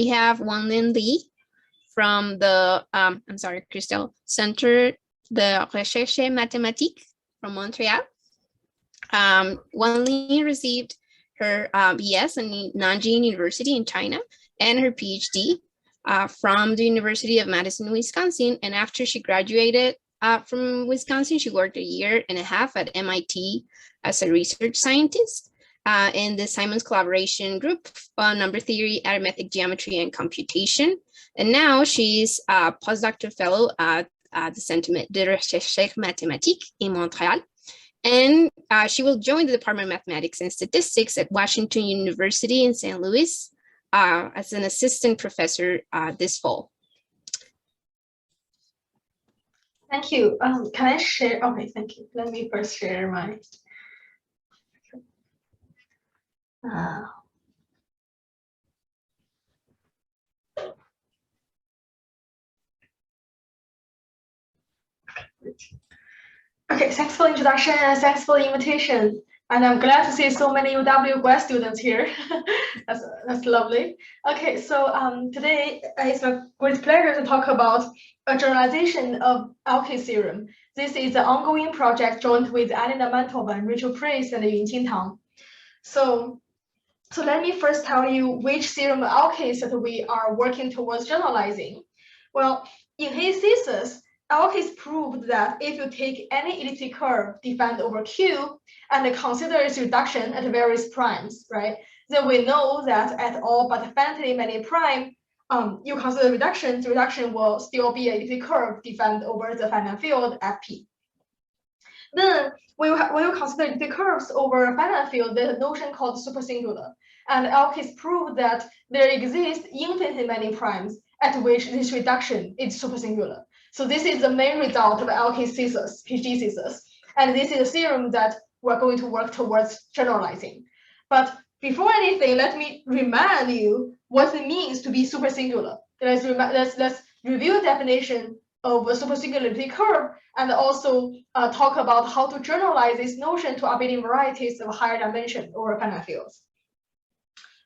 We have Wanlin Li from the, I'm sorry, Christelle, Centre de Recherche Mathématique from Montreal. Wanlin received her BS in Nanjing University in China and her PhD from the University of Madison, Wisconsin. And after she graduated from Wisconsin, she worked 1.5 years at MIT as a research scientist in the Simons Collaboration Group on Number Theory, Arithmetic Geometry, and Computation. And now she's a postdoctoral fellow at the Centre de Recherche Mathématique in Montreal. And she will join the Department of Mathematics and Statistics at Washington University in St. Louis as an assistant professor this fall. Thank you. Can I share? Okay, thank you. Let me first share my. Okay, thanks for the introduction and thanks for the invitation. And I'm glad to see so many UW grad students here. that's lovely. Okay, so today it's a great pleasure to talk about a generalization of Elkies theorem. This is an ongoing project joined with Alina Mantova and Rachel Price and Yunqing Tang. So let me first tell you which theorem of Elkies that we are working towards generalizing. Well, in his thesis, Elkies proved that if you take any elliptic curve defined over Q and consider its reduction at various primes, right? Then we know that at all but finitely many prime, you consider the reduction will still be an elliptic curve defined over the finite field Fp. Then when you consider elliptic curves over a finite field, there's a notion called supersingular. And Elkies proved that there exist infinitely many primes at which this reduction is supersingular. So this is the main result of Elkies' thesis, PhD thesis. And this is a theorem that we're going to work towards generalizing. But before anything, let me remind you what it means to be supersingular. Let's review the definition of a supersingularity curve and also talk about how to generalize this notion to abelian varieties of higher dimension over finite fields.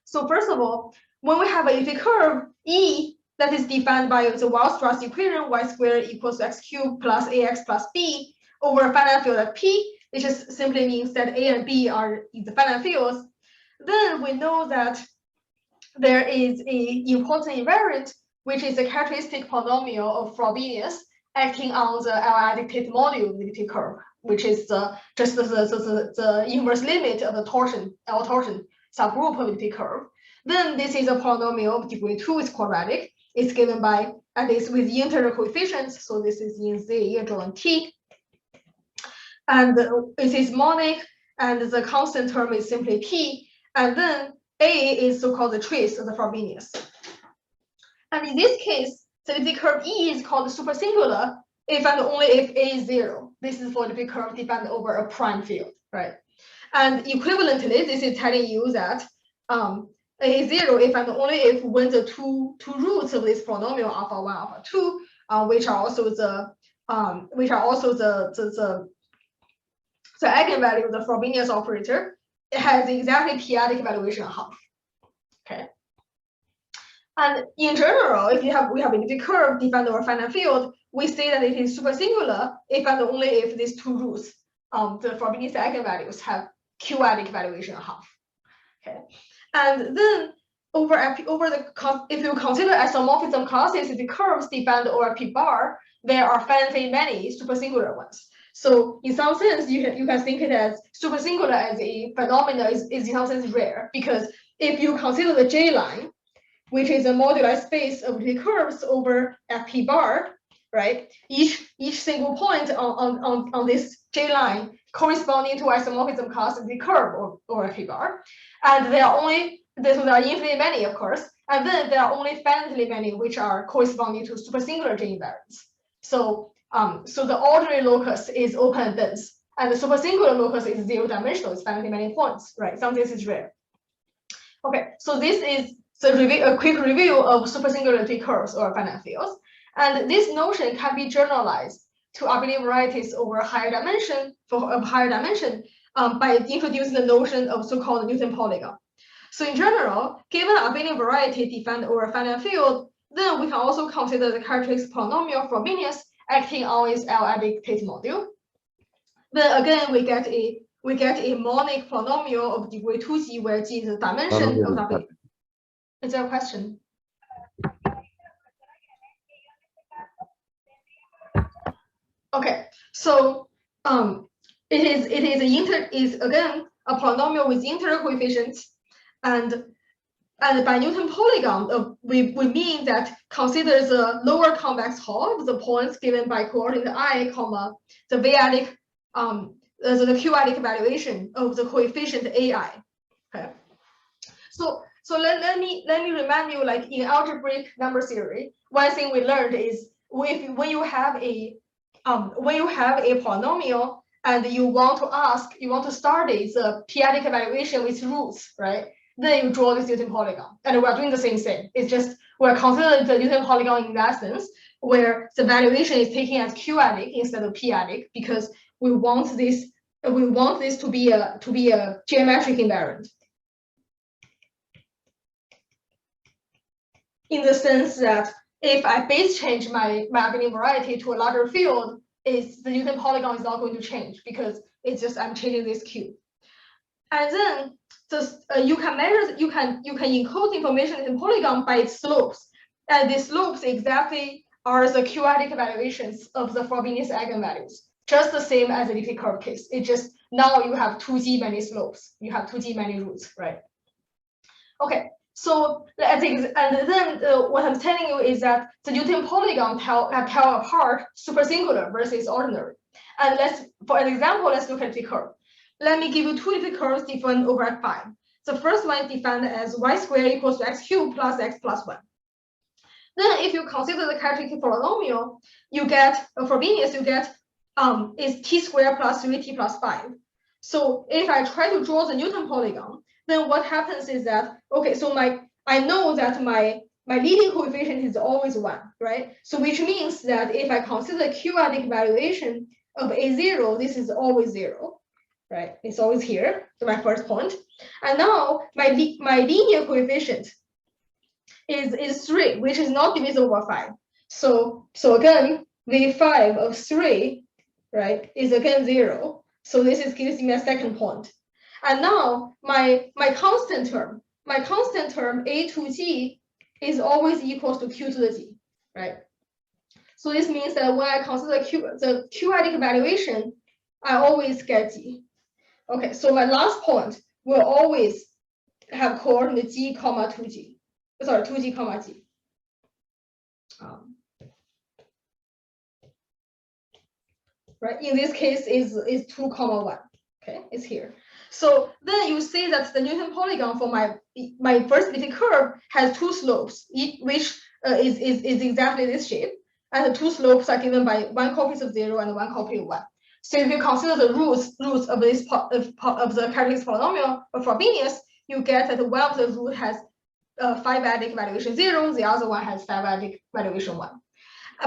So first of all, when we have an elliptic curve, E, that is defined by the Weierstrass equation, y squared equals x cubed plus ax plus b over a finite field of P, it just simply means that A and B are in the finite fields. Then we know that there is an important invariant, which is a characteristic polynomial of Frobenius acting on the L-dictated module of the elliptic curve, which is just the inverse limit of the torsion, L torsion subgroup of the elliptic curve. Then this is a polynomial of degree 2, it's quadratic. It's given by, and it's with integral coefficients. So this is in Z, and T. And it is monic, and the constant term is simply P. And then A is so-called the trace of the Frobenius. And in this case, the elliptic curve E is called supersingular if and only if A is 0. This is for the elliptic curve defined over a prime field, right? And equivalently, this is telling you that A is 0 if and only if when the two roots of this polynomial alpha 1, alpha 2, which are also the eigenvalue of the Frobenius operator, it has exactly p-adic evaluation half. Okay. And in general, if we have an elliptic curve defined over a finite field, we say that it is supersingular if and only if these two roots, the Frobenius eigenvalues have q-adic evaluation half. Okay. And then if you consider isomorphism classes, the curves defined over P bar, there are finitely many supersingular ones. So in some sense, you can think it as supersingular as a phenomenon is in some sense rare, because if you consider the J line, which is a moduli space of the curves over Fp bar, right? Each single point on this J line corresponding to isomorphism class of the curve or Fp bar, and there are infinitely many, of course, and then there are only finitely many which are corresponding to supersingular J invariants. So the ordinary locus is open and dense, and the supersingular locus is 0-dimensional, it's finitely many points, right? Some things is rare. Okay, so this is a quick review of supersingularity curves or finite fields, and this notion can be generalized to abelian varieties over a higher dimension by introducing the notion of so-called Newton polygon. So in general, given an abelian variety defined over a finite field, then we can also consider the characteristic polynomial for Frobenius acting on its L-adic Tate module. Then again, we get a monic polynomial of degree 2g, where g is the dimension of W. Is there a question? Okay, so it is again a polynomial with integral coefficients, and by Newton polygon, we mean that consider the lower convex hull of the points given by coordinate I, comma the v-adic the q-adic evaluation of the coefficient AI. Okay, so let me remind you, like in algebraic number theory, one thing we learned is when you have a polynomial and you want to start its p-adic evaluation with roots, right? Then you draw this Newton polygon, and we're doing the same thing. It's just we're considering the Newton polygon in that sense, where the valuation is taken as q-adic instead of p-adic, because we want this to be a geometric invariant. In the sense that if I base change my abelian variety to a larger field, the Newton polygon is not going to change, because it's just I'm changing this q. And then you can encode information in polygon by its slopes, and the slopes exactly are the q-adic evaluations of the Frobenius eigenvalues, just the same as the elliptic curve case. It just now you have 2g many slopes, you have 2g many roots, right? Okay. So and then what I'm telling you is that the Newton polygon tell apart supersingular versus ordinary. And for an example, let's look at the curve. Let me give you two different curves defined over F5. The first one is defined as y squared equals to x cubed plus x plus 1. Then if you consider the characteristic polynomial, you get Frobenius, you get is t squared plus 3t plus 5. So if I try to draw the Newton polygon, then what happens is that, okay, so I know that my leading coefficient is always 1, right? So which means that if I consider q-adic valuation of a0, this is always 0, right? It's always here, so my first point. And now my linear coefficient is 3, which is not divisible by 5. So again, v5 of 3, right, is again 0. So this gives me a second point. And now my constant term a to g is always equals to q to the g, right? So this means that when I consider the q-adic evaluation, I always get g. Okay, so my last point will always have coordinate g comma 2g. Sorry, 2g comma g. Right, in this case is 2 comma 1. Okay, it's here. So then you see that the Newton polygon for my first elliptic curve has two slopes, which is exactly this shape, and the two slopes are given by one copy of 0 and one copy of 1. So if you consider the roots of this of the characteristic polynomial of Frobenius, you get that one of the root has 5-adic valuation 0, the other one has 5-adic valuation 1.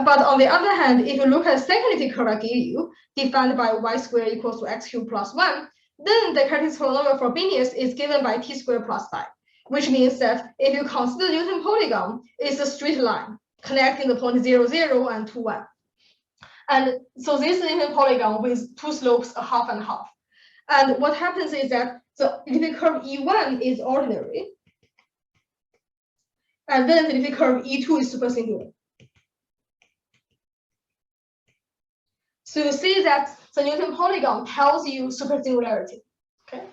But on the other hand, if you look at the second elliptic curve I gave you, defined by y squared equals to x cubed plus 1, then the characteristic polynomial for Frobenius is given by t squared plus 5, which means that if you consider the Newton polygon, it's a straight line connecting the point 0, 0 and 2, 1. And so this Newton polygon with two slopes, a half and half. And what happens is that the elliptic curve E1 is ordinary, and then the elliptic curve E2 is supersingular. So you see that the Newton polygon tells you supersingularity. Okay.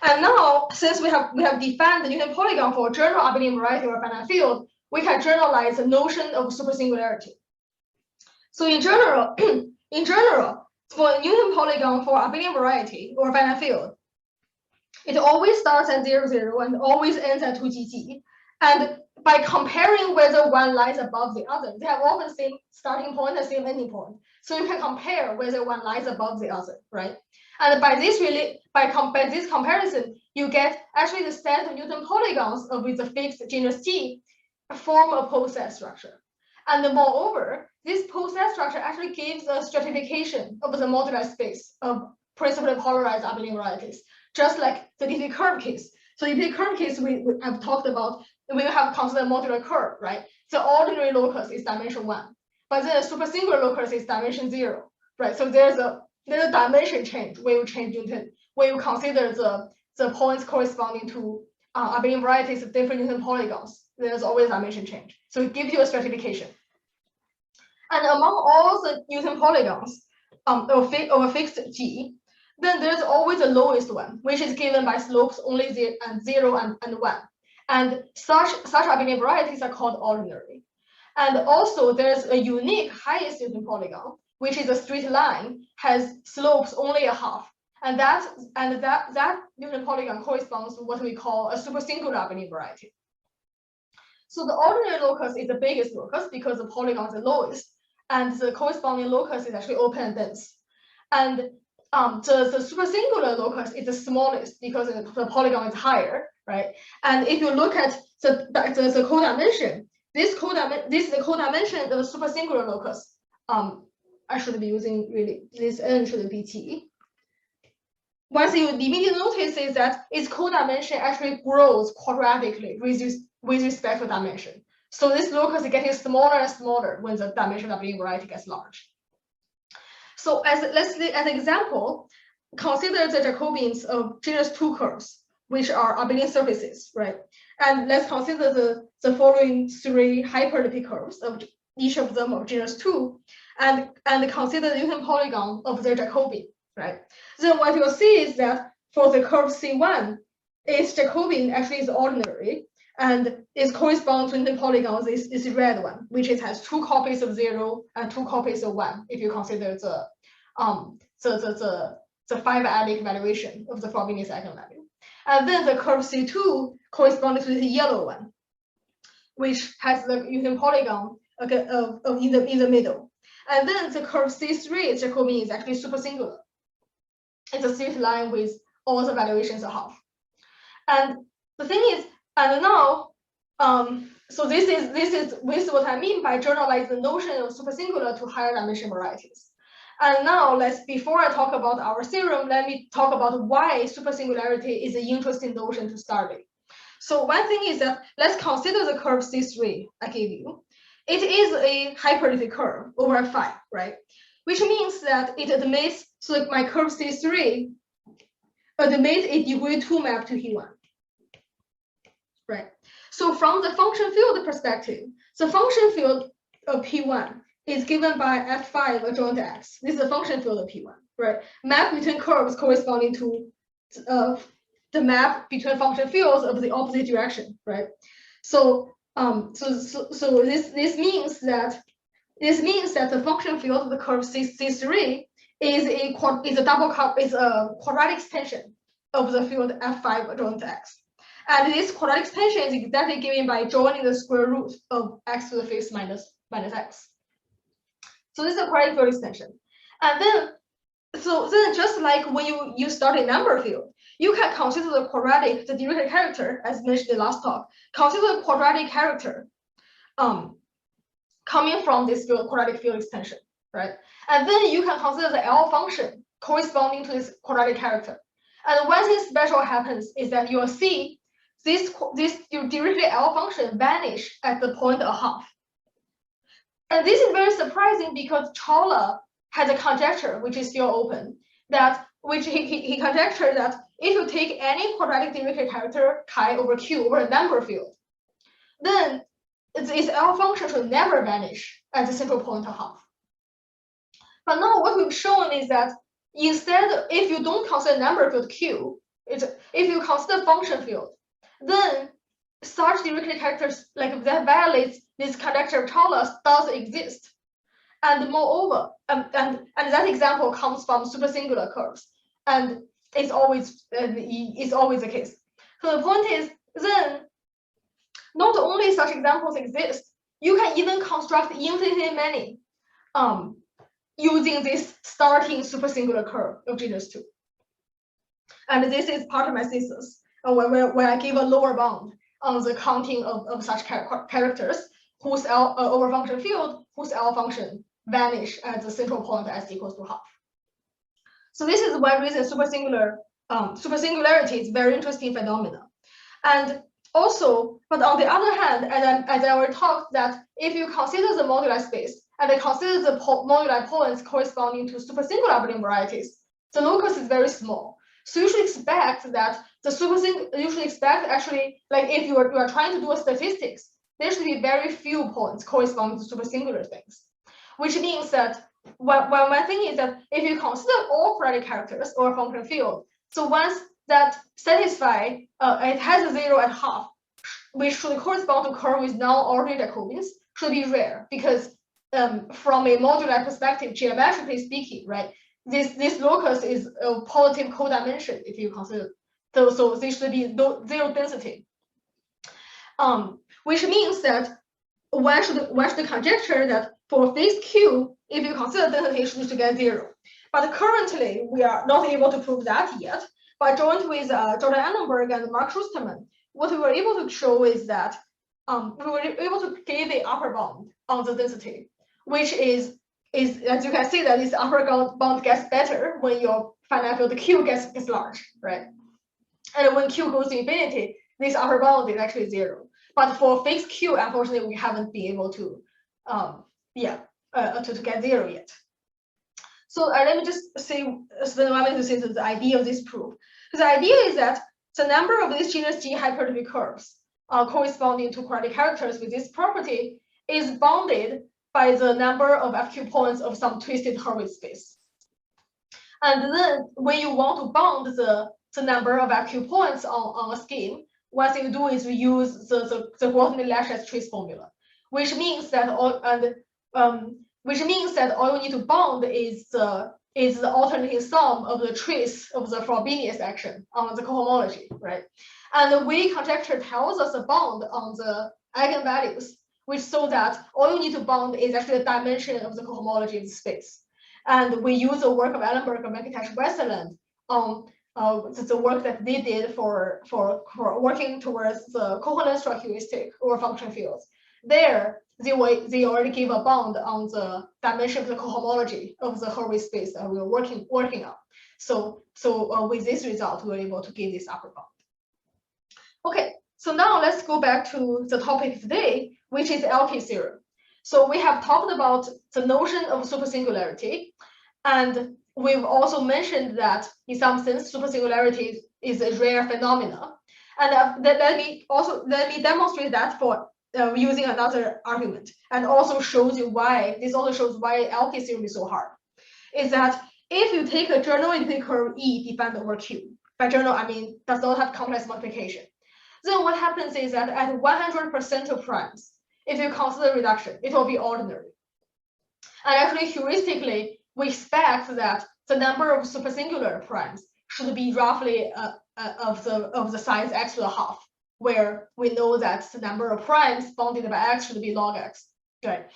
And now, since we have defined the Newton polygon for a general abelian variety or finite field, we can generalize the notion of supersingularity. So in general, for a Newton polygon for abelian variety or finite field, it always starts at 0, 0 and always ends at 2gg. And by comparing whether one lies above the other, they have all the same starting point and same ending point. So you can compare whether one lies above the other, right? And by this comparison, you get actually the set of Newton polygons with a fixed genus T form a pole set structure. And moreover, this pole set structure actually gives a stratification of the moduli space of principally polarized abelian varieties, just like the elliptic curve case. So in the current case, we have talked about, we have considered modular curve, right? The ordinary locus is dimension 1, but then the supersingular locus is dimension 0, right? So there's a dimension change when you change Newton, when you consider the points corresponding to abelian varieties of different Newton polygons. There's always dimension change. So it gives you a stratification. And among all the Newton polygons of a fixed G, then there's always the lowest one, which is given by slopes only 0 and 1. And such abelian varieties are called ordinary. And also there's a unique highest Newton polygon, which is a straight line, has slopes only a half. And that Newton polygon corresponds to what we call a supersingular abelian variety. So the ordinary locus is the biggest locus because the polygon is the lowest, and the corresponding locus is actually open and dense. And the supersingular locus is the smallest because the polygon is higher, right? And if you look at the codimension, this is the codimension of the supersingular locus. I should be using really this n should be t. One thing you immediately notice is that its codimension actually grows quadratically with respect to dimension. So this locus is getting smaller and smaller when the dimension of the variety gets large. So let's as an example, consider the Jacobians of genus 2 curves, which are abelian surfaces, right? And let's consider the following 3 hyperelliptic curves of each of them of genus 2, and consider the Newton polygon of their Jacobian, right? Then what you'll see is that for the curve C1, its Jacobian actually is ordinary, and its corresponds to Newton polygons is the red one, which has 2 copies of 0 and 2 copies of 1, if you consider the 5-adic valuation of the Frobenius eigenvalue. And then the curve C2 corresponds to the yellow one, which has the Newton polygon in the middle. And then the curve C3, its Jacobian is actually supersingular. It's a straight line with all the valuations a half. And the thing is, and now, so this is what I mean by generalize the notion of supersingular to higher dimension varieties. And now before I talk about our theorem, let me talk about why supersingularity is an interesting notion to start with. So one thing is that let's consider the curve C3 I gave you. It is a hyperelliptic curve over phi, right? Which means that it admits, so my curve C3 admits a degree 2 map to P1. Right. So from the function field perspective, the function field of P1 is given by F5 adjoint X. This is the function field of P1, right? Map between curves corresponding to the map between function fields of the opposite direction, right? So this means that the function field of the curve C3 is a quadratic extension of the field F5 adjoint X. And this quadratic extension is exactly given by joining the square root of x to the fifth minus x. So this is a quadratic field extension. And then just like when you start a number field, you can consider the derivative character, as mentioned in the last talk. Consider the quadratic character coming from this quadratic field extension, right? And then you can consider the L function corresponding to this quadratic character. And one thing special happens is that you'll see your derivative L function vanish at the point a half. And this is very surprising because Chawla has a conjecture, which is still open, which he conjectured that if you take any quadratic derivative character chi over q over a number field, then its L function should never vanish at the central point a half. But now what we've shown is that instead, if you don't consider number field q, if you consider function field, then such derivative characters like that violates this conjecture of Chawla's does exist. And moreover, and that example comes from supersingular curves, and it's always the case. So the point is, then not only such examples exist, you can even construct infinitely many using this starting supersingular curve of genus 2. And this is part of my thesis, where I give a lower bound on the counting of such characters whose L over function field, whose L function vanish at the central point s equals to half. So this is one reason supersingularity is very interesting phenomenon. And also, but on the other hand, as I already talked, that if you consider the moduli space and consider the moduli points corresponding to supersingular abelian varieties, the locus is very small. So you should expect that you should expect actually, like if you are trying to do a statistics, there should be very few points corresponding to supersingular things, which means that one thing is that if you consider all quadratic characters or function field, so once that satisfy, it has a 0 and half, which should correspond to curve with non-ordinary Jacobians, should be rare because from a modular perspective, geometrically speaking, right, this locus is a positive codimension if you consider. So this should be zero density. Which means that one should conjecture that for fixed Q, if you consider density, should get 0. But currently, we are not able to prove that yet. But joined with Jordan Annenberg and Mark Schusterman, what we were able to show is that we were able to give the upper bound on the density, which is as you can see that this upper bound gets better when your finite field Q gets large, right? And when Q goes to infinity, this upper bound is actually 0. But for fixed Q, unfortunately, we haven't been able to to get 0 yet. So let me just spend 1 minute to say the idea of this proof. The idea is that the number of these genus G hypertrophy curves corresponding to quadratic characters with this property is bounded by the number of FQ points of some twisted Hurwitz space. And then when you want to bound the number of FQ points on a scheme, one thing you do is we use the Guattoni-Lashes trace formula, which means that all you need to bound is the alternating sum of the trace of the Frobenius action on the cohomology, right? And the Wei conjecture tells us a bound on the eigenvalues, which so that all you need to bound is actually the dimension of the cohomology of the space. And we use the work of Ellenberg and McIntosh Westerland on the work that they did for working towards the coherent heuristic or function fields. There, they already gave a bound on the dimension of the cohomology of the Hurwitz space that we were working on. So with this result, we were able to give this upper bound. Okay, so now let's go back to the topic today, which is Elkies theorem. So we have talked about the notion of supersingularity, and we've also mentioned that in some sense, supersingularity is a rare phenomena. And let me demonstrate that for using another argument, and also shows you why Elkies theorem is so hard. Is that if you take a journal infinity curve E defined over Q, by journal I mean does not have complex multiplication, then what happens is that at 100% of primes, if you consider reduction, it will be ordinary. And actually, heuristically, we expect that the number of supersingular primes should be roughly of the size x to the half, where we know that the number of primes bounded by x should be log x, right?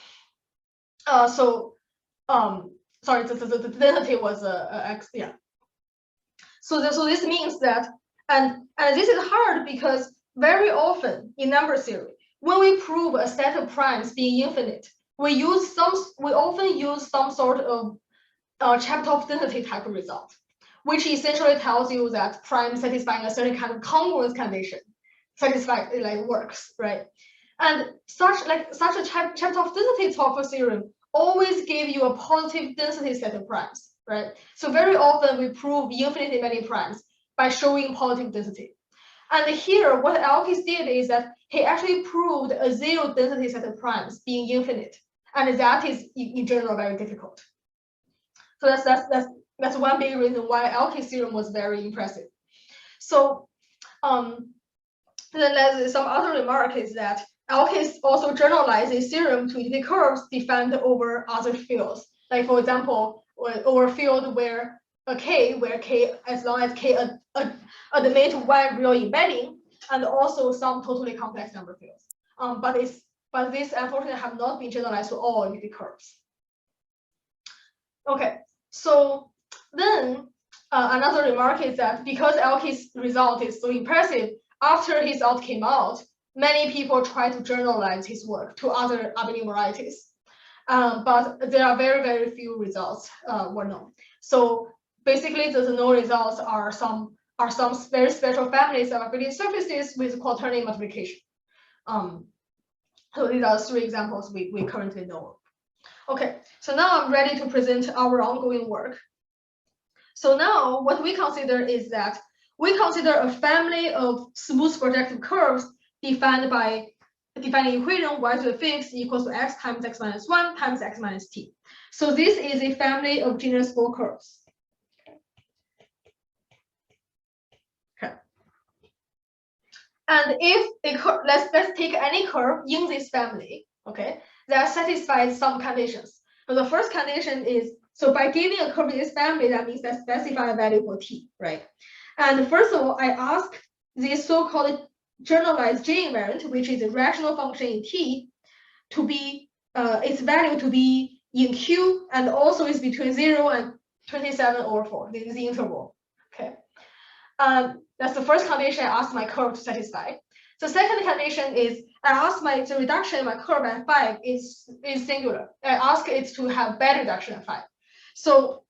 Sorry, the density was x, yeah. So this means that, and this is hard because very often in number theory, when we prove a set of primes being infinite, we often use some sort of Chebyshev density type of result, which essentially tells you that prime satisfying a certain kind of congruence condition works, right? And such a Chebyshev density type of theorem always give you a positive density set of primes, right? So very often we prove infinitely many primes by showing positive density. And here, what Elkies did is that he actually proved a zero density set of primes being infinite, and that is in general very difficult. So that's one big reason why Elkies theorem was very impressive. So then some other remark is that Elkies also generalizes theorem to infinite curves defined over other fields. Like for example, over a field where K as long as K admit one real embedding, and also some totally complex number fields. But this unfortunately have not been generalized to all infinite curves. Okay, so then another remark is that because Elkies' result is so impressive, after his result came out, many people try to generalize his work to other abelian varieties. But there are very, very few results were known. So basically, the known results are some are some very special families of Euclidean surfaces with quaternion multiplication. So these are 3 examples we currently know of. Okay, so now I'm ready to present our ongoing work. So now what we consider is that we consider a family of smooth projective curves defined by defining equation y to the fixed equals to x times x minus 1 times x minus t. So this is a family of general spore curves. Okay. And if a curve, let's take any curve in this family, okay, that satisfies some conditions. So the first condition is, so by giving a curve in this family, that means that specify a value for t, right? And first of all, I ask this so-called generalized J invariant, which is a rational function in t, to be its value to be in Q, and also is between 0 and 27/4. This is the interval. Okay. That's the first condition I ask my curve to satisfy. The second condition is I ask the reduction in my curve at 5 is singular. I ask it to have bed reduction at 5. So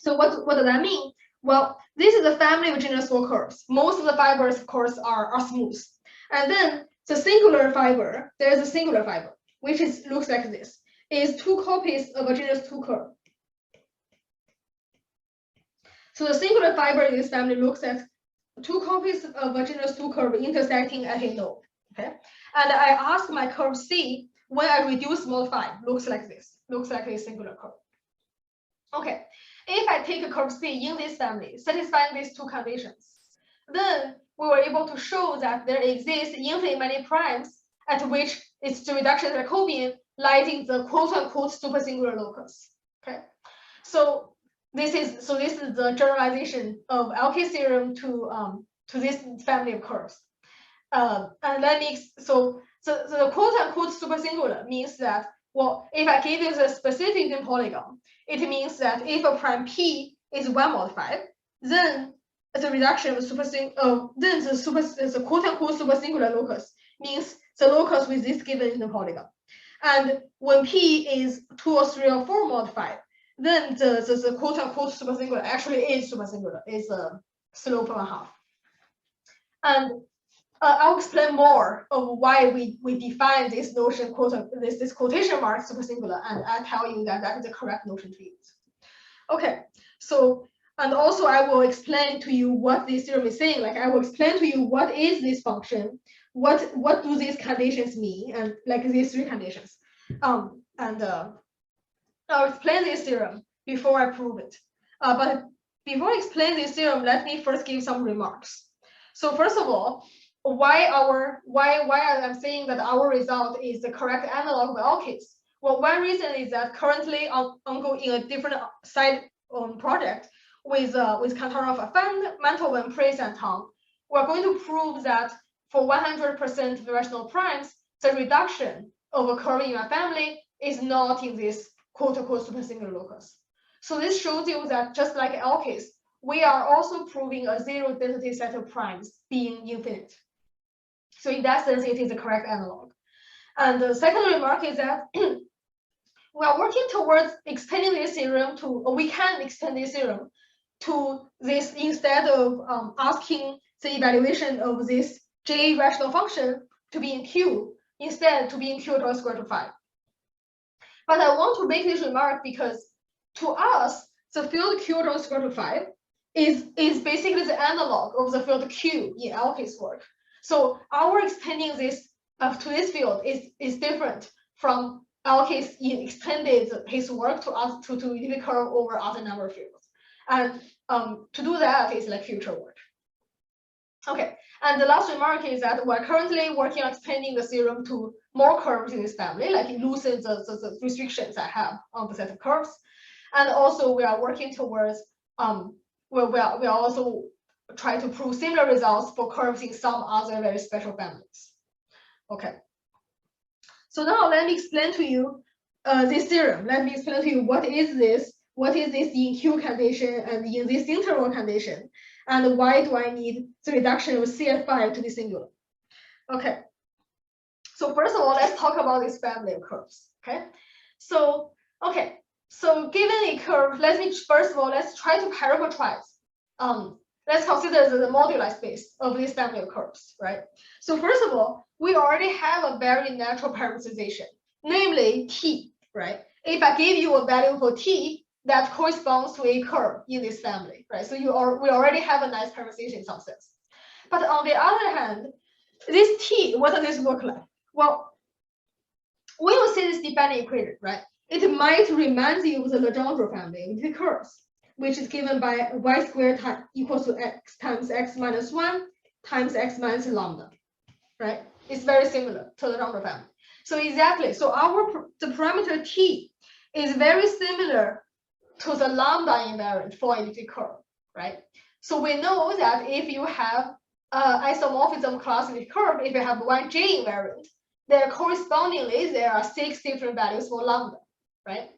what does that mean? Well, this is a family of general spore curves. Most of the fibers, of course, are smooth. And then the singular fiber, there is a singular fiber, which looks like this. Is 2 copies of a genus 2 curve. So the singular fiber in this family looks at 2 copies of a genus 2 curve intersecting at a node. Okay. And I ask my curve C when I reduce mod 5, looks like this, looks like a singular curve. Okay. If I take a curve C in this family, satisfying these 2 conditions, then we were able to show that there exists infinitely many primes at which its reduction Jacobian lies in the quote-unquote supersingular locus. Okay, so this is the generalization of Elkies theorem to this family of curves. And that makes so the quote-unquote supersingular means that, well, if I give you the specific Euclidean polygon, it means that if a prime P is 1 mod 5, then the reduction of then the quote-unquote supersingular locus means the locus with this given Euclidean polygon. And when P is 2 or 3 or 4 mod 5, then the quote-unquote supersingular actually is supersingular, is a slope 1/2. And I'll explain more of why we define this notion, this quotation mark supersingular, and I tell you that that is the correct notion to use. Okay, so, and also I will explain to you what this theorem is saying. Like I will explain to you what is this function, what do these conditions mean, and like these 3 conditions. And I'll explain this theorem before I prove it. But before I explain this theorem, let me first give some remarks. So first of all, why I'm saying that our result is the correct analog of Elkies? Well, one reason is that currently ongoing in a different side project with Kantarov, Mantovan, Price, and Tang, we're going to prove that for 100% rational primes, the reduction of a curve in a family is not in this quote-unquote supersingular locus. So this shows you that just like Elkies, we are also proving a 0 density set of primes being infinite. So in that sense, it is the correct analog. And the second remark is that we are working towards extending this theorem to, or we can extend this theorem to this instead of asking the evaluation of this J rational function to be in Q, instead to be in Q to the square root of 5. But I want to make this remark because to us, the field Q to the square root of 5 is basically the analog of the field Q in Elkies work. So our extending this to this field is different from Elkies extended his work to unique curve over other number of fields. And to do that is like future work. Okay, and the last remark is that we're currently working on extending the theorem to more curves in this family, like it loosens the restrictions I have on the set of curves. And also we are working towards we are also trying to prove similar results for curves in some other very special families. Okay. So now let me explain to you this theorem. Let me explain to you what is this in Q condition and in this interval condition, and why do I need the reduction of C at 5 to be singular. Okay. So first of all, let's talk about this family of curves. Okay. So given a curve, let's try to parameterize let's consider the moduli space of this family of curves, right? So first of all, we already have a very natural parameterization, namely t, right? If I give you a value for t that corresponds to a curve in this family, right? So we already have a nice parameterization in some sense. But on the other hand, this t, what does this look like? Well, when you see this defining equation, right, it might remind you of the Legendre family of the curves, which is given by y squared equals to x times x minus 1 times x minus lambda, right? It's very similar to the Legendre family. So exactly, so the parameter t is very similar to the lambda invariant for a elliptic curve, right? So we know that if you have isomorphism class elliptic curve, if you have one J invariant, then correspondingly there are 6 different values for lambda, right?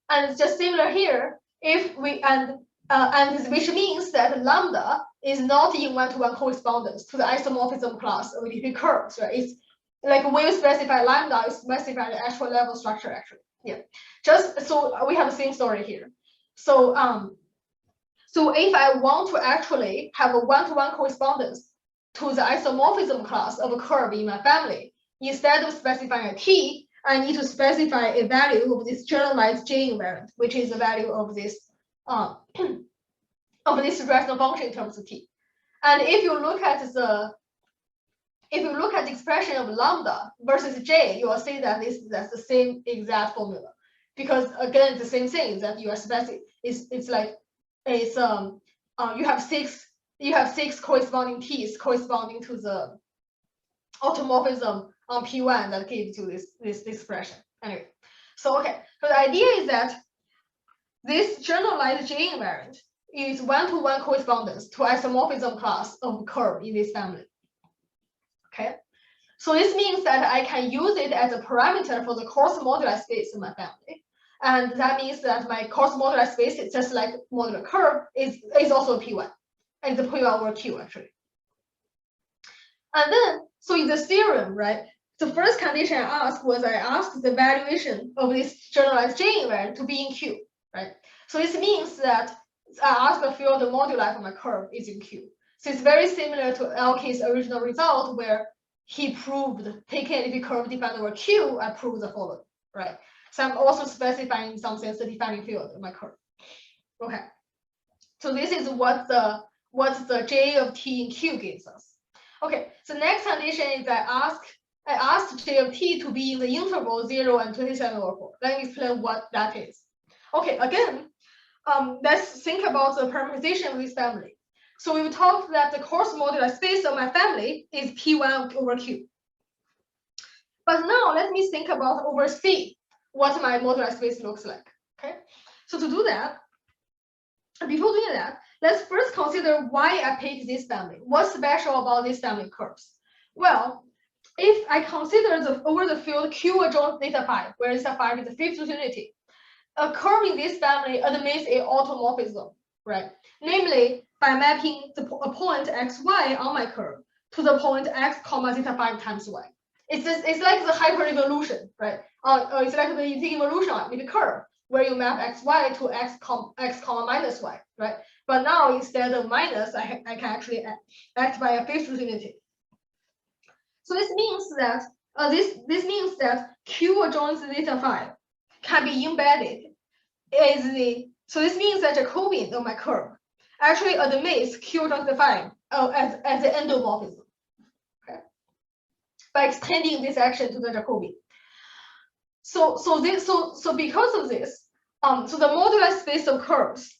And it's just similar here. If we and which means that lambda is not in one-to-one correspondence to the isomorphism class of elliptic curves, right? It's like when you specify lambda, you specify the actual level structure actually. Yeah, just so we have the same story here. So so if I want to actually have a one-to-one correspondence to the isomorphism class of a curve in my family, instead of specifying a t, I need to specify a value of this generalized J invariant, which is the value of this of this rational function in terms of t. And if you look at the expression of lambda versus j, you will see that that's the same exact formula, because again it's the same thing that you are specifying. It's like it's you have six corresponding t's corresponding to the automorphism on P1 that gives you this expression. Anyway, so okay, so the idea is that this generalized J invariant is one-to-one correspondence to isomorphism class of curve in this family. Okay, so this means that I can use it as a parameter for the coarse moduli space in my family. And that means that my coarse moduli space, is just like modular curve, is also P1. And it's a P1 over Q actually. And then, so in the theorem, right, the first condition I asked was I asked the valuation of this generalized J invariant to be in Q, right? So this means that I asked the field moduli for my curve is in Q. So it's very similar to Elkies' original result where he proved taking any curve defined over Q, I proved the following, right? So I'm also specifying in some sense the defining field of my curve. Okay. So this is what the J of T in Q gives us. Okay, so next condition is I asked J of T to be in the interval 0 and 27 over 4. Let me explain what that is. Okay, again, let's think about the parameterization of this family. So we talked that the coarse moduli space of my family is P1 over Q. But now let me think about over C, what my moduli space looks like. Okay, so to do that, before doing that, let's first consider why I picked this family. What's special about this family of curves? Well, if I consider over the field Q adjoins theta 5, where theta 5 is the fifth unity, a curve in this family admits a automorphism, right? Namely, by mapping a point xy on my curve to the point x comma theta 5 times y. It's like the hyper-evolution, right? It's like the evolution with the curve, where you map xy to x comma minus y, right? But now instead of minus, I can actually act by a fifth unity. So this means that this means that Q adjoins theta 5 can be embedded as so this means that Jacobian of my curve actually admits Q adjoins theta 5 as an endomorphism. Okay, by extending this action to the Jacobian. So because of this, so the moduli space of curves,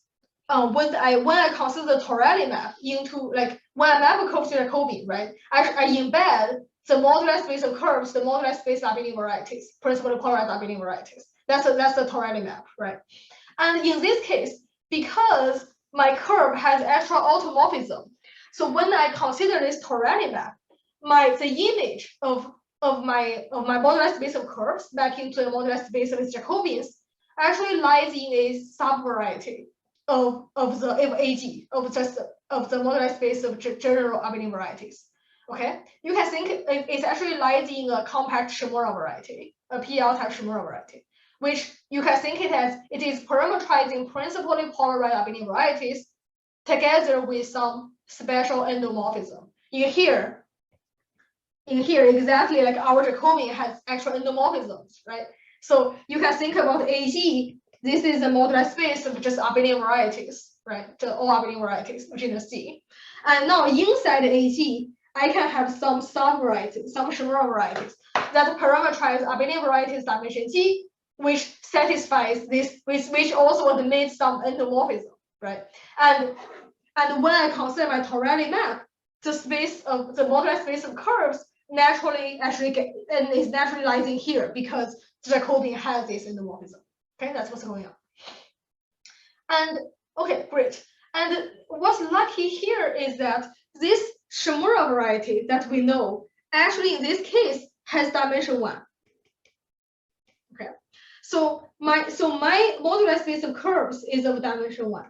when I consider the Torelli map into like when I map a curve to Jacobian, right? I embed the moduli space of curves, the moduli space of abelian varieties, principally polarized abelian varieties. That's the Torelli map, right? And in this case, because my curve has extra automorphism, so when I consider this Torelli map, the image of my moduli space of curves back into the moduli space of its Jacobians actually lies in a subvariety of AG of the moduli space of general abelian varieties. Okay, you can think it actually lies in a compact Shimura variety, a PL type Shimura variety, which you can think it is parameterizing principally polarized abelian varieties together with some special endomorphism. In here, exactly like our Jacobian has actual endomorphisms, right? So you can think about AT. This is a moduli space of just abelian varieties, right? The all abelian varieties of genus C. And now inside AT, I can have some sub-varieties, some Shimura varieties that parameterize abelian varieties dimension T, which satisfies this, which also admits some endomorphism, right? And when I consider my Torelli map, the space of the moduli space of curves naturally is naturally lies in here because the Jacobian has this endomorphism. Okay, that's what's going on. And okay, great. And what's lucky here is that this Shimura variety that we know actually in this case has dimension 1. Okay, so my moduli space of curves is of dimension 1,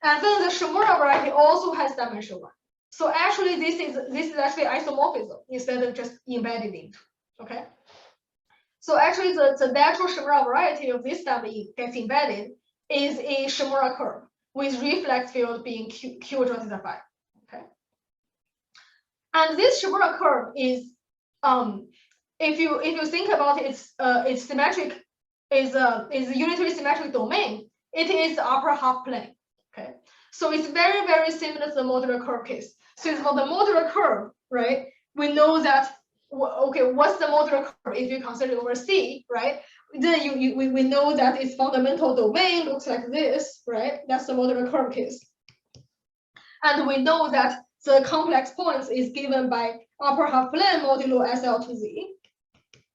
and then the Shimura variety also has dimension 1. So actually, this is actually isomorphism instead of just embedded into. Okay. So actually, the natural Shimura variety of this family gets embedded is a Shimura curve with reflex field being Q theta 5. Okay. And this Shimura curve is, if you think about its symmetric is a unitary symmetric domain, it is the upper half plane. Okay. So it's very, very similar to the modular curve case. So it's for the modular curve, right? We know that, okay, what's the modular curve if you consider it over C, right? Then we know that its fundamental domain looks like this, right? That's the modular curve case. And we know that the complex points is given by upper half plane modulo SL to Z,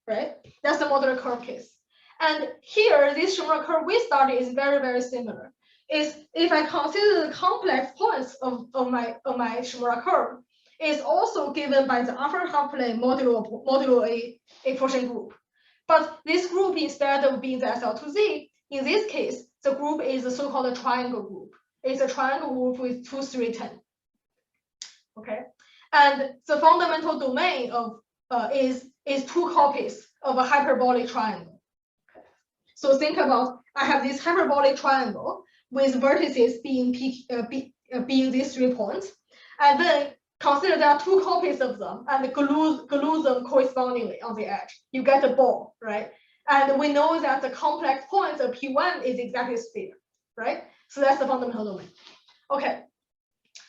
right? That's the modular curve case. And here, this Shimura curve we studied is very, very similar. Is if I consider the complex points of my Shimura curve, is also given by the upper half plane modulo a portion group. But this group, instead of being the SL to Z, in this case, the group is the so-called triangle group. It's a triangle group with 2, 3, 10. Okay, and the fundamental domain of is 2 copies of a hyperbolic triangle. Okay. So think about, I have this hyperbolic triangle with vertices being these 3 points, and then consider there are 2 copies of them and glue them correspondingly on the edge. You get a ball, right? And we know that the complex points of P1 is exactly a sphere, right? So that's the fundamental domain. Okay.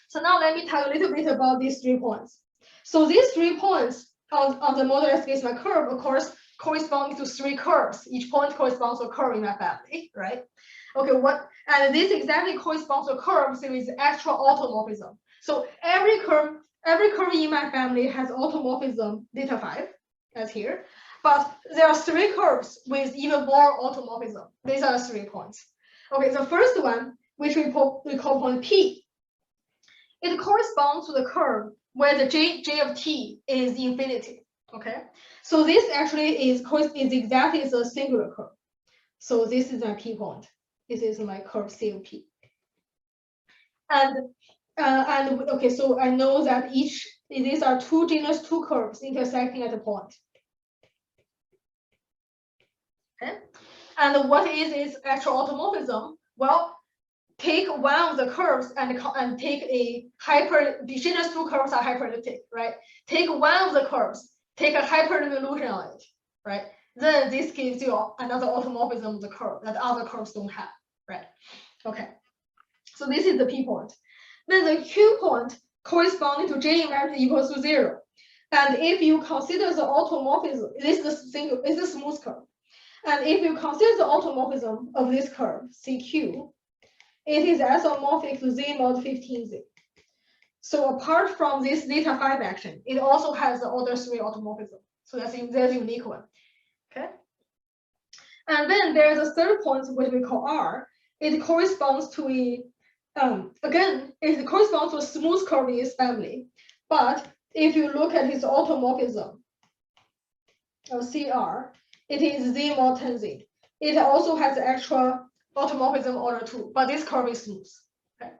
So now let me talk a little bit about these 3 points. So these 3 points on the modular space of my curve, of course, corresponding to 3 curves. Each point corresponds to a curve in my family, right? Okay, and this exactly corresponds to a curve with extra automorphism. So every curve in my family has automorphism theta 5, as here. But there are 3 curves with even more automorphism. These are the 3 points. Okay, the first one, which we call point P, it corresponds to the curve where the j of t is infinity. Okay, so this actually is exactly the singular curve. So this is my P point. This is my curve C of P. And okay, so I know that these are 2 genus 2 curves intersecting at a point. Okay, and what is its actual automorphism? Well, take one of the curves and take a genus 2 curves are hyperelliptic, right? Take one of the curves, take a hyperrevolution on it, right? Then this gives you another automorphism of the curve that other curves don't have, right? Okay, so this is the P point. Then the Q point corresponding to J inverse equals to 0. And if you consider the automorphism, this is a smooth curve. And if you consider the automorphism of this curve, CQ, it is isomorphic to Z mod 15Z. So apart from this theta 5 action, it also has the order 3 automorphism. So that's a unique one. Okay. And then there's a third point, which we call R. It corresponds to it corresponds to a smooth curve in its family. But if you look at its automorphism of CR, it is Z mod 10Z. It also has extra automorphism order 2, but this curve is smooth. Okay,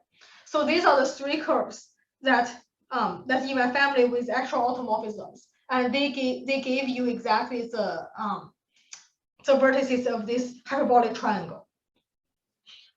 so these are the 3 curves that in my family with extra automorphisms, and they gave you exactly the vertices of this hyperbolic triangle.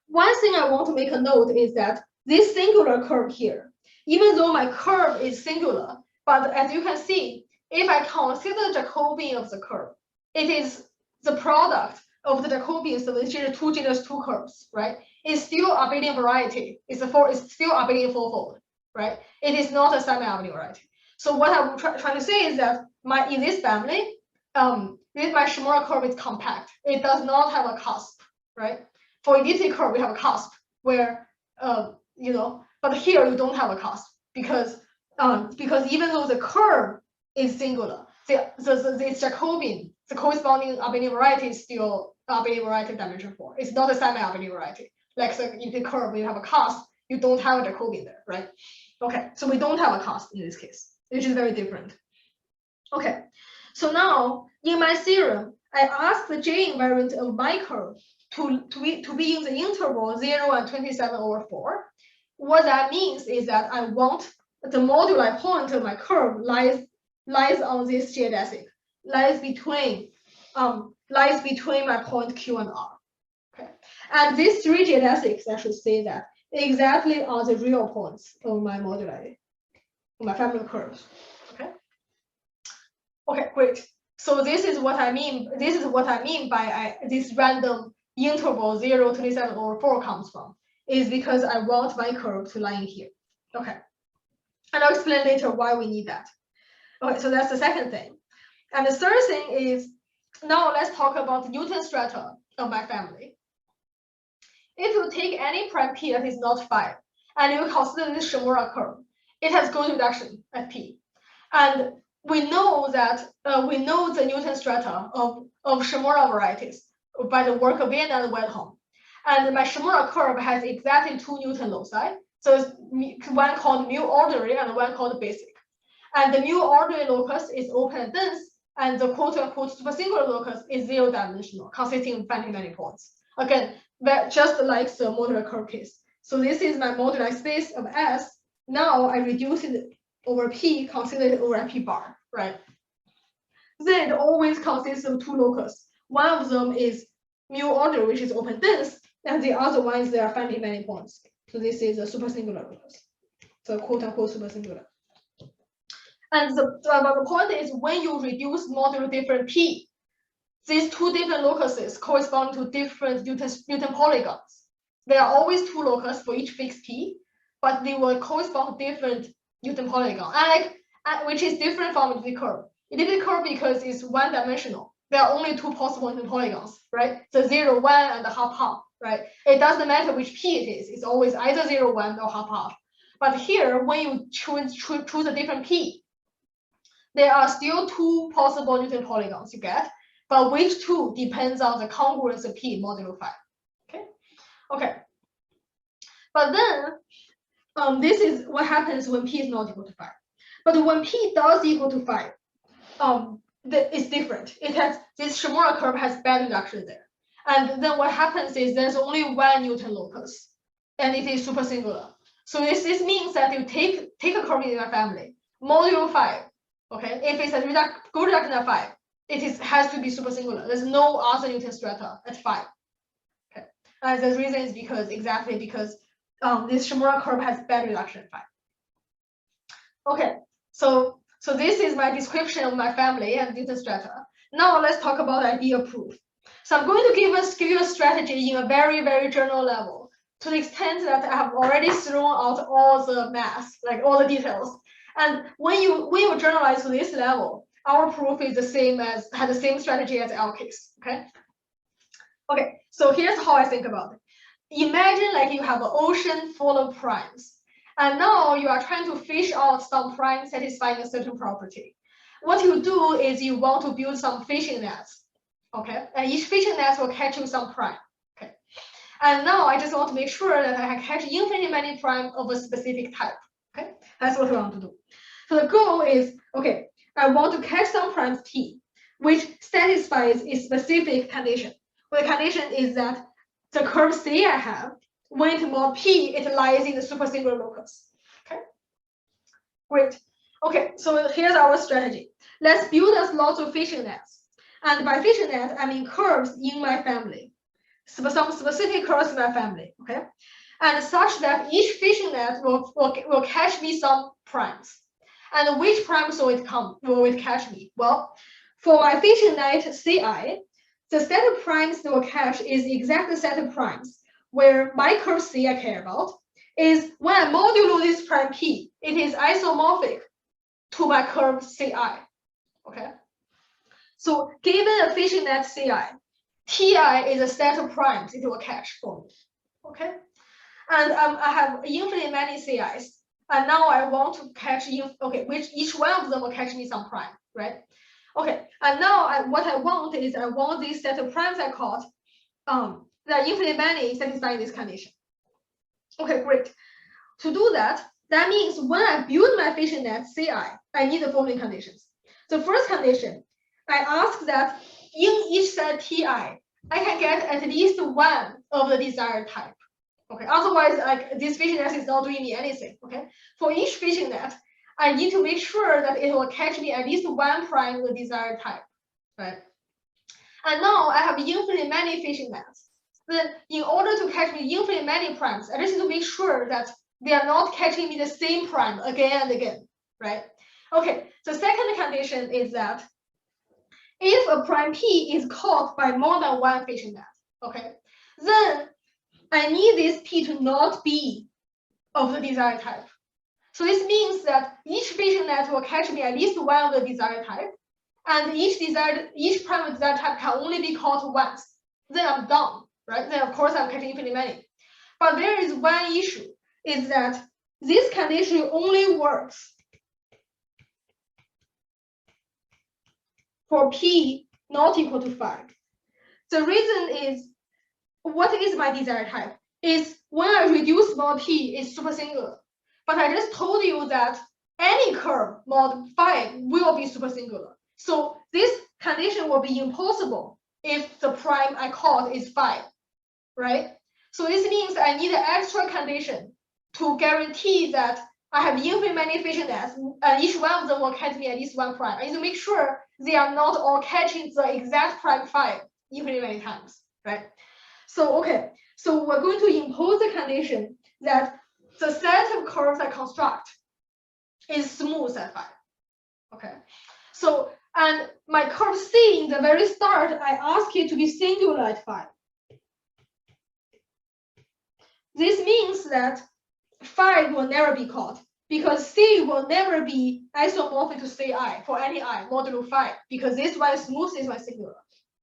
One thing I want to make a note is that this singular curve here, even though my curve is singular, but as you can see, if I consider the Jacobian of the curve, it is the product of the Jacobians of the two genus two curves, right? It's still abelian variety. It's still abelian fourfold, right? It is not a semi-abelian variety. So what I'm trying to say is that in this family, my Shimura curve is compact. It does not have a cusp, right? For elliptic curve, we have a cusp where but here you don't have a cusp because even though the curve is singular, it's Jacobian, the corresponding abelian variety is still abelian variety dimension 4. It's not a semi-abelian variety. Like if the curve you have a cusp, you don't have a Jacobian there, right? Okay, so we don't have a cusp in this case, which is very different. Okay, so now in my theorem, I ask the J invariant of my curve to be in the interval 0 and 27/4. What that means is that I want the moduli point of my curve lies on this geodesic, lies between my point Q and R. Okay, and these three geodesics, I should say that exactly are the real points of my moduli, of my family of curves. Okay. Okay, great. So this is what I mean. This is what I mean by this random interval 0, 27/4 comes from. Is because I want my curve to lie in here. Okay. And I'll explain later why we need that. Okay, so that's the second thing. And the third thing is, now let's talk about the Newton strata of my family. If you take any prime p that is not 5, and you consider this Shimura curve, it has Gauss reduction at p. And we know that we know the Newton strata of Shimura varieties by the work of Vienna and Wedholm. And my Shimura curve has exactly 2 Newton loci. So it's one called mu ordinary and one called basic. And the mu ordinary locus is open and dense, and the quote-unquote supersingular locus is 0-dimensional, consisting of many points. Again, just like the modular curve case. So this is my modular space of S. Now I reduce it over P, consider it over P bar, right? Then it always consists of 2 locus. One of them is mu ordinary, which is open dense, and the other ones, there are many points. So this is a supersingular locus, so quote-unquote supersingular. And the point is, when you reduce modulo different P, these 2 different locuses correspond to different Newton polygons. There are always 2 locus for each fixed P, but they will correspond to different Newton polygon, which is different from the curve. Elliptic curve, because it's 1-dimensional, there are only 2 possible Newton polygons, right? The 0, 1, and the half, right? It doesn't matter which P it is. It's always either 0, 1, or half. But here, when you choose a different P, there are still 2 possible Newton polygons you get, but which 2 depends on the congruence of P modulo 5. Okay. But then, this is what happens when P is not equal to 5. But when P does equal to 5, it's different. It has this Shimura curve has bad reduction there. And then what happens is there's only 1 Newton locus, and it is supersingular. So this means that you take a curve in your family, modulo 5. Okay, if it's a Gauss reduction at 5, it has to be supersingular. There's no other Newton strata at 5. Okay, and the reason is because this Shimura curve has bad reduction at 5. Okay, so this is my description of my family and Newton strata. Now let's talk about ideal proof. So I'm going to give you a strategy in a very, very general level, to the extent that I have already thrown out all the math, like all the details. And when you generalize to this level, our proof is has the same strategy as Elkies. Okay, so here's how I think about it. Imagine like you have an ocean full of primes, and now you are trying to fish out some prime satisfying a certain property. What you do is you want to build some fishing nets, okay? And each fishing net will catch you some prime, okay? And now I just want to make sure that I can catch infinitely many prime of a specific type, okay? That's what we want to do. So the goal is, okay, I want to catch some primes P, which satisfies a specific condition. Well, the condition is that the curve C I have, when it mod P, it lies in the supersingular locus. Okay, great. Okay, so here's our strategy. Let's build us lots of fishing nets. And by fishing net, I mean curves in my family. Some specific curves in my family. Okay. and such that each fishing net will catch me some primes. And which primes will it catch me? Well, for my fishing net Ci, the set of primes that will catch is the exact set of primes where my curve C I care about is when I modulo this prime P, it is isomorphic to my curve Ci. Okay. So given a fishing net Ci, Ti is a set of primes it will catch for me. Okay. And I have infinitely many Ci's. And now I want to catch which each one of them will catch me some prime, right? Okay, and now what I want this set of primes I caught that are infinitely many satisfying this condition. Okay, great. To do that, that means when I build my fishing net Ci, I need the following conditions. The first condition, I ask that in each set Ti, I can get at least one of the desired type. Okay, otherwise, like this fishing net is not doing me anything. Okay, for each fishing net, I need to make sure that it will catch me at least one prime of the desired type, right? And now I have infinitely many fishing nets. Then, in order to catch me infinitely many primes, I just need to make sure that they are not catching me the same prime again and again, right? Okay, the second condition is that if a prime P is caught by more than one fishing net, okay, then I need this P to not be of the desired type. So this means that each fishing net will catch me at least one of the desired type, and each prime of desired type can only be caught once. Then I'm done, right? Then of course I'm catching infinitely many. But there is one issue, is that this condition only works for P not equal to 5. The reason is, what is my desired type? Is when I reduce mod P is supersingular. But I just told you that any curve mod 5 will be supersingular. So this condition will be impossible if the prime I caught is 5, right? So this means I need an extra condition to guarantee that I have infinitely many fishing nets, and each one of them will catch me at least one prime. I need to make sure they are not all catching the exact prime 5 infinitely many times, right? So okay, so we're going to impose the condition that the set of curves I construct is smooth at 5. Okay, so and my curve C in the very start, I ask it to be singular at 5. This means that 5 will never be caught because C will never be isomorphic to Ci for any I modulo 5 because this one is smooth, this one is singular,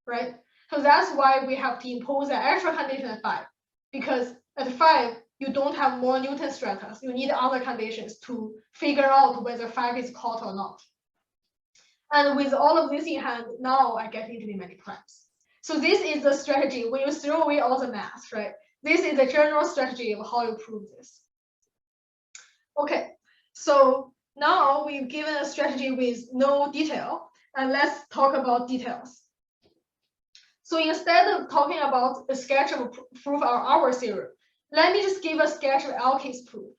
right? So that's why we have to impose an extra condition at 5 because at 5 you don't have more Newton stratas. You need other conditions to figure out whether 5 is caught or not. And with all of this in hand, now I get infinitely many primes. So this is the strategy when you throw away all the math, right? This is the general strategy of how you prove this. Okay, so now we've given a strategy with no detail, and let's talk about details. So instead of talking about a sketch of proof of our theorem, let me just give a sketch of Elkies proof.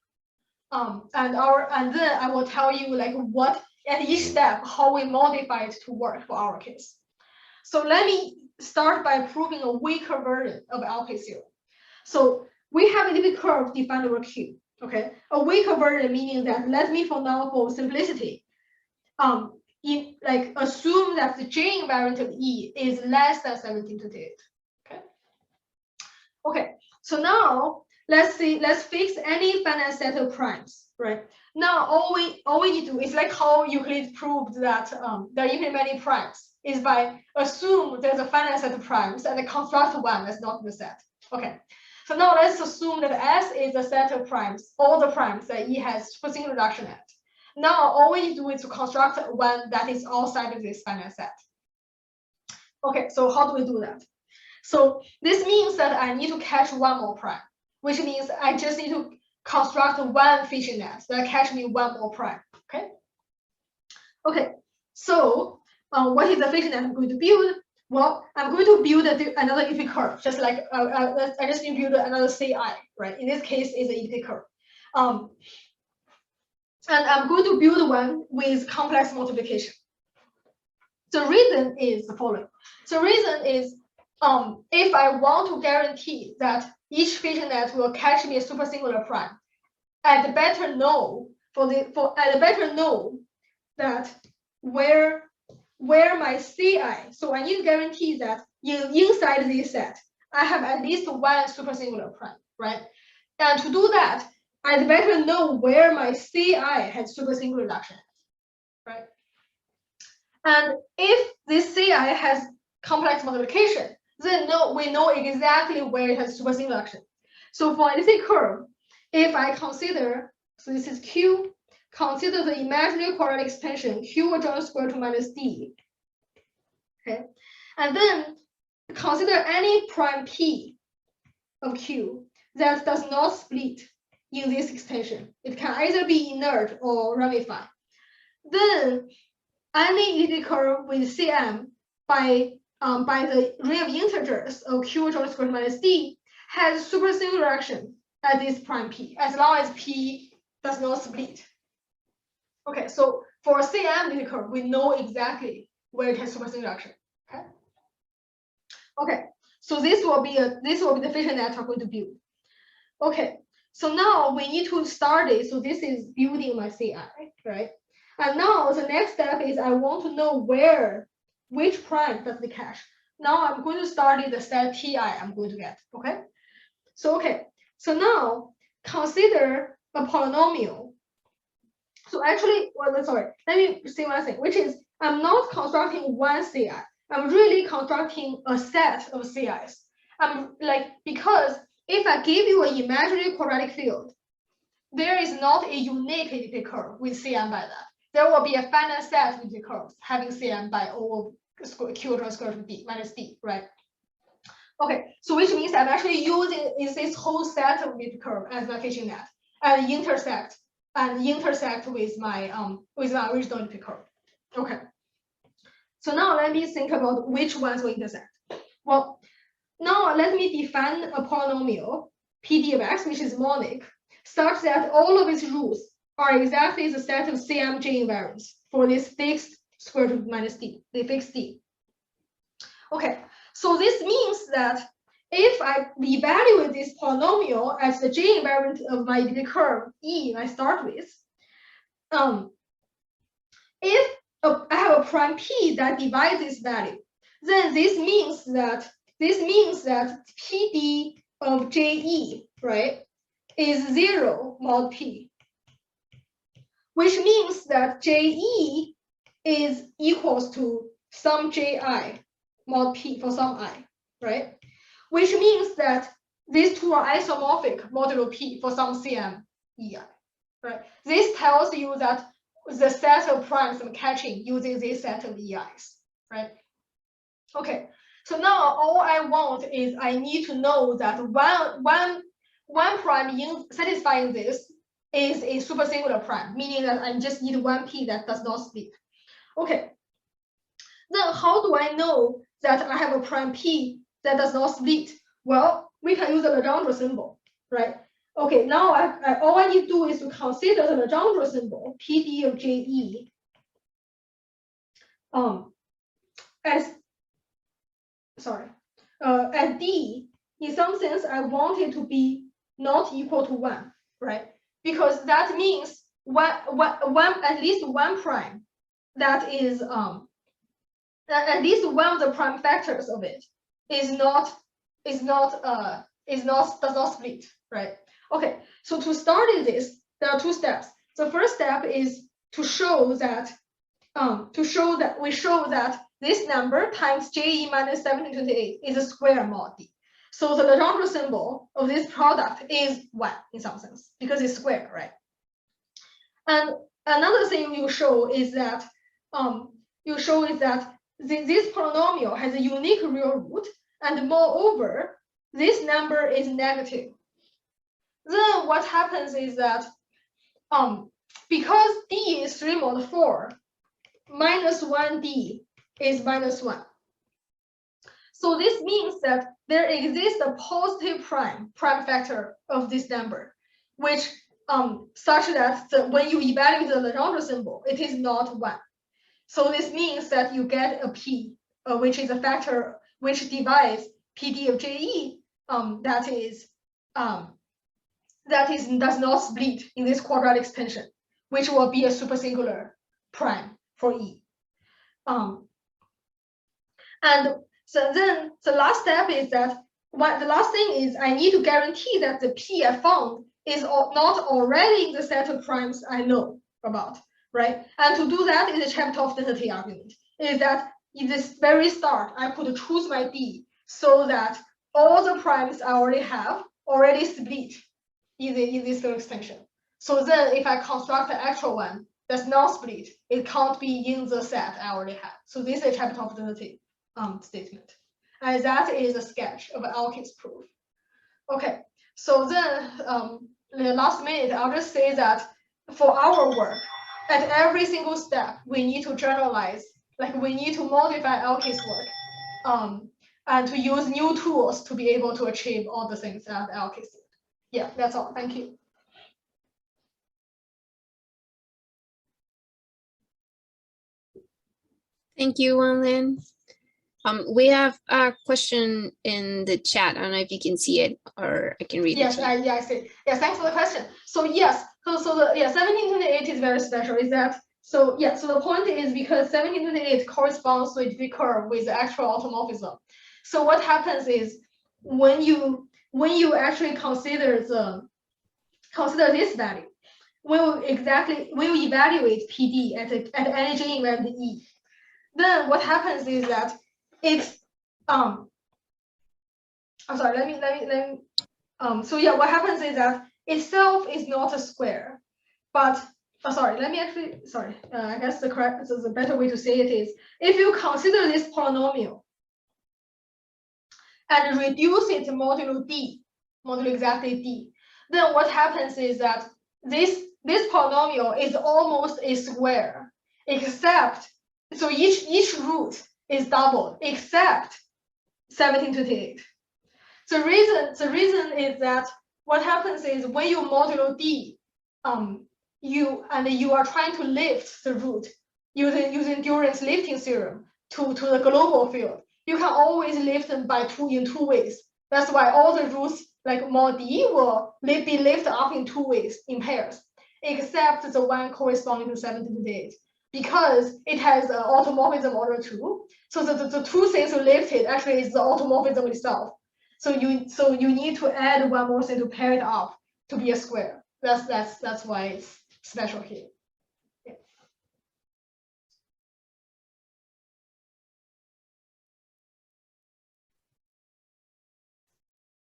And then I will tell you like what at each step how we modify it to work for our case. So let me start by proving a weaker version of Elkies theorem. So we have a little curve defined over Q. Okay, a weaker version meaning that let me for now for simplicity, assume that the J invariant of E is less than 1728. Okay. Okay. So now let's fix any finite set of primes. Right. Now all we need to do is like how Euclid proved that there are infinitely many primes is by assume there's a finite set of primes and construct one that's not in the set. Okay. So now let's assume that S is a set of primes, all the primes that E has supersingular reduction at. Now all we need to do is to construct one that is outside of this finite set. Okay, so how do we do that? So this means that I need to catch one more prime, which means I just need to construct one fishing net that catch me one more prime. Okay. Okay. So what is the fishing net I'm going to build? Well, I'm going to build another elliptic curve, just like I just need to build another Ci, right? In this case, it's an elliptic curve. And I'm going to build one with complex multiplication. The reason is the following. The reason is if I want to guarantee that each feature net will catch me a supersingular prime, I'd better know that where my Ci. So I need to guarantee that inside this set, I have at least one supersingular prime, right? And to do that, I'd better know where my Ci has supersingular reduction, right? And if this Ci has complex multiplication, then we know exactly where it has supersingular reduction. So for this curve, if I consider, so this is Q, consider the imaginary quadratic expansion Q adjoint square root minus D. Okay, and then consider any prime P of Q that does not split in this extension. It can either be inert or ramified. Then any unit curve with Cm by the ring of integers of Q adjoint square root minus D has supersingular reduction at this prime P, as long as P does not split. Okay, so for Cm unit curve, we know exactly where it has supersingular reduction. Okay, so this will be the feature net I'm going to build. Okay, so now we need to start it. So this is building my Ci, right? And now the next step is I want to know which prime does the catch. Now I'm going to start the set Ti I'm going to get. Okay, so now consider a polynomial. So actually, sorry, let me say one thing, which is I'm not constructing one Ci. I'm really constructing a set of Ci's. Because if I give you an imaginary quadratic field, there is not a unique elliptic curve with Cm by that. There will be a finite set of elliptic curves having Cm by O of Q adjoint square root of D minus D, right? Okay, so which means I'm actually using this whole set of elliptic curve as my feature net and intersect with my original elliptic curve. Okay. So now let me think about which ones will intersect. Well, now let me define a polynomial PD of x, which is monic, such that all of its roots are exactly the set of CMJ invariants for this fixed square root minus D, the fixed D. Okay, so this means that if I evaluate this polynomial as the J invariant of my elliptic curve E I start with, if I have a prime P that divides this value, then this means that PD of JE, right, is 0 mod P, which means that JE is equals to some JI mod P for some I, right? Which means that these two are isomorphic modulo P for some CM EI, right? This tells you that the set of primes I'm catching using this set of EIs, right? Okay, so now all I want is I need to know that one prime satisfying this is a supersingular prime, meaning that I just need one P that does not split. Okay, then how do I know that I have a prime P that does not split? Well, we can use the Legendre symbol, right? Okay, now all I need to do is to consider the Legendre symbol, PD of JE, as D. In some sense, I want it to be not equal to 1, right? Because that means at least one prime that is at least one of the prime factors of it does not split, right? Okay, so to start this, there are two steps. The first step is to show that this number times JE minus 1728 is a square mod D. So the Legendre symbol of this product is 1 in some sense because it's square, right? And another thing you show is that this polynomial has a unique real root, and moreover, this number is negative. Then what happens is that because D is 3 mod 4, minus 1D is minus 1. So this means that there exists a positive prime factor of this number, which such that when you evaluate the Legendre symbol, it is not 1. So this means that you get a P, which is a factor which divides PD of JE does not split in this quadratic extension, which will be a supersingular prime for E. And so then the last step is that the last thing is I need to guarantee that the P I found is not already in the set of primes I know about, right? And to do that is a Chebyshev density argument. Is that in this very start, I could choose my D so that all the primes I already have already split in this little extension. So then if I construct the actual one that's not split, it can't be in the set I already have. So this is a Chebyshev density statement. And that is a sketch of Elkies proof. Okay, so then the last minute, I'll just say that for our work, at every single step, we need to generalize, like we need to modify Elkies work and to use new tools to be able to achieve all the things that Elkies did. Yeah, that's all. Thank you. Thank you, Wanlin. We have a question in the chat. I don't know if you can see it or I can read it. I see. Yes, thanks for the question. So yes, so the 1728 is very special. Is that so? Yeah. So the point is because 1728 corresponds to a degree curve with the actual automorphism. So what happens is when you actually consider this value, we'll evaluate PD at any J event E. Then what happens is that it's I'm sorry, let me so yeah, what happens is that itself is not a square, but sorry, let me actually I guess the better way to say it is if you consider this polynomial and reduce it modulo D, modulo exactly D, then what happens is that this polynomial is almost a square, except so each root is doubled except 1728. The reason is that what happens is when you modulo D, you are trying to lift the root using Durant's lifting theorem to the global field. You can always lift them in two ways. That's why all the roots like mod D will be lifted up in two ways in pairs, except the one corresponding to 1728. Because it has an automorphism order 2. So the two things you lifted actually is the automorphism itself. So you need to add one more thing to pair it up to be a square. That's why it's special here. Yeah.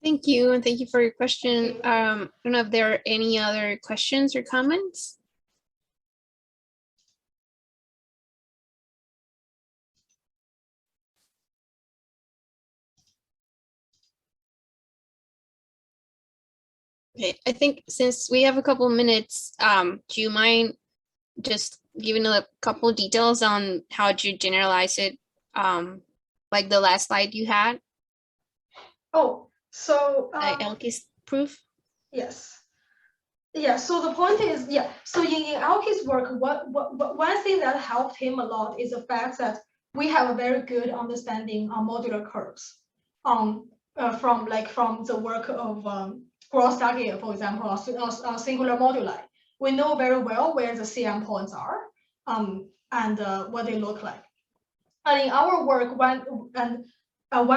Thank you, and thank you for your question. I don't know if there are any other questions or comments. Okay, I think since we have a couple minutes, do you mind just giving a couple details on how to generalize it, like the last slide you had? Oh, so Elkies proof. Yes. Yeah. So the point is, yeah. So in Elkies' work, one thing that helped him a lot is the fact that we have a very good understanding on modular curves, from the work of Gross-Daguerre, for example, or singular moduli. We know very well where the CM points are, and what they look like. And in our work, one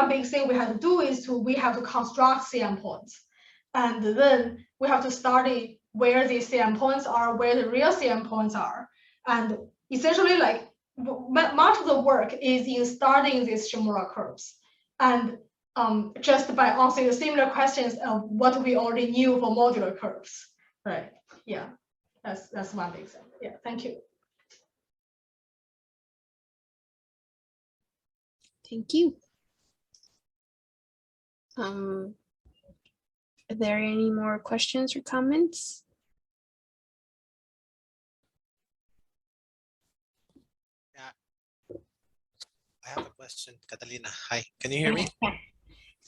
big thing we have to do is we have to construct CM points, and then we have to study where these CM points are, where the real CM points are, and essentially like much of the work is in studying these Shimura curves, and just by answering the similar questions of what we already knew for modular curves, right? Yeah, that's one big thing. Yeah, thank you. Thank you. Are there any more questions or comments? Yeah, I have a question, Catalina. Hi, can you hear me?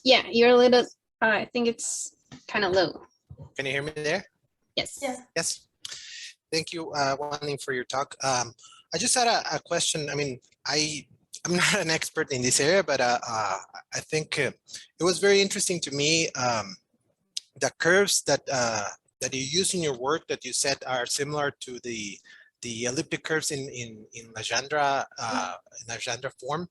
Yeah, you're a little, I think it's kind of low. Can you hear me there? Yes. Yeah. Yes. Thank you, Wanlin, for your talk. I just had a question. I mean, I I'm not an expert in this area, but I think it was very interesting to me. The curves that that you use in your work that you said are similar to the elliptic curves in Legendre form.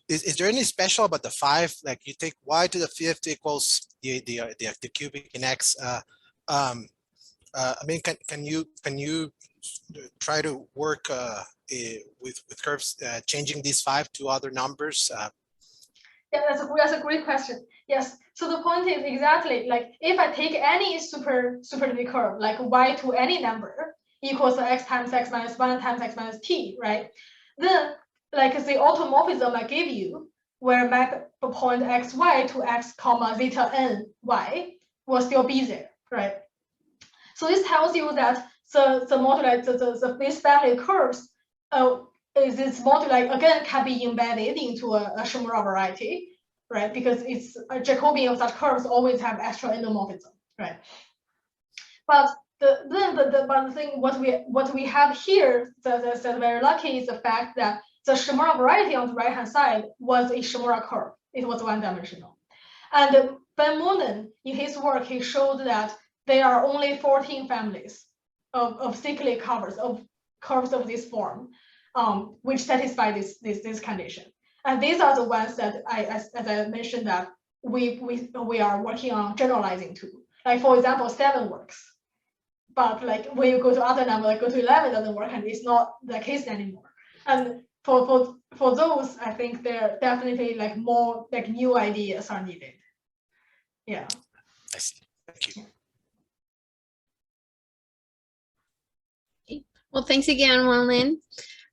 Is there any special about the 5? Like you take y to the 5th equals the cubic in x. I mean, can you try to work with curves changing these 5 to other numbers? Yeah, that's a great question. Yes. So the point is exactly like if I take any superlative curve, like y to any number equals x times x minus 1 times x minus t, right? Then like the automorphism I gave you, where map the point xy to x comma zeta n y will still be there, right? So this tells you that the moduli, this family of curves, this moduli again can be embedded into a Shimura variety, right? Because it's a Jacobian of such curves always have extra endomorphism, right? But the thing what we have here that's very lucky is the fact that the Shimura variety on the right hand side was a Shimura curve. It was one dimensional, and Ben Moonen in his work he showed that there are only 14 families of cyclic curves of this form, which satisfy this condition. And these are the ones that as I mentioned that we are working on generalizing to. Like for example, 7 works, but like when you go to other number, like go to 11 doesn't work, and it's not the case anymore. And for those, I think there definitely like more like new ideas are needed. Yeah. I see. Thank you. Well, thanks again, Wanlin.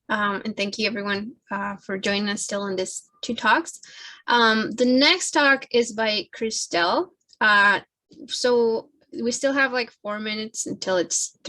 And thank you everyone for joining us still in this 2 talks. The next talk is by Christelle. So we still have like 4 minutes until it's 3.